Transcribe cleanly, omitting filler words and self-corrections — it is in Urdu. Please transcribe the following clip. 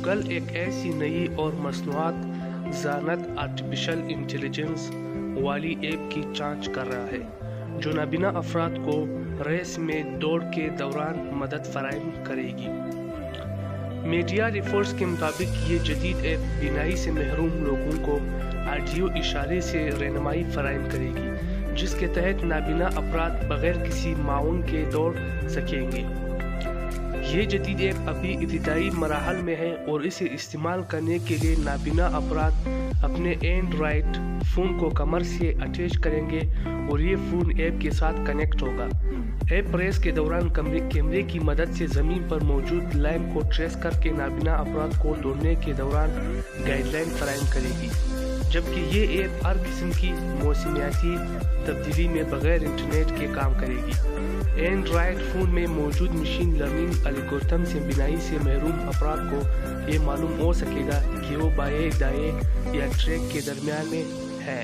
گوگل ایک ایسی نئی اور مصنوعات ذہانت آرٹیفیشل انٹیلیجنس والی ایپ کی جانچ کر رہا ہے جو نابینا افراد کو ریس میں دوڑ کے دوران مدد فراہم کرے گی۔ میڈیا رپورٹس کے مطابق یہ جدید ایپ بینائی سے محروم لوگوں کو آڈیو اشارے سے رہنمائی فراہم کرے گی، جس کے تحت نابینا افراد بغیر کسی معاون کے دوڑ سکیں گے۔ یہ جدید ایپ ابھی ابتدائی مراحل میں ہے اور اسے استعمال کرنے کے لیے نابینا افراد اپنے اینڈرائڈ فون کو کمر سے اٹیچ کریں گے اور یہ فون ایپ کے ساتھ کنیکٹ ہوگا۔ ایپ ریس کے دوران کیمرے کی مدد سے زمین پر موجود لائن کو ٹریس کر کے نابینا افراد کو دوڑنے کے دوران گائیڈ لائن فراہم کرے گی، جبکہ یہ ایپ ہر قسم کی موسمیاتی تبدیلی میں بغیر انٹرنیٹ کے کام کرے گی۔ اینڈرائڈ فون میں موجود مشین لرننگ الگورتھم سے بینائی سے محروم افراد کو یہ معلوم ہو سکے گا کہ وہ بائیں دائیں یا ٹریک کے درمیان میں ہے۔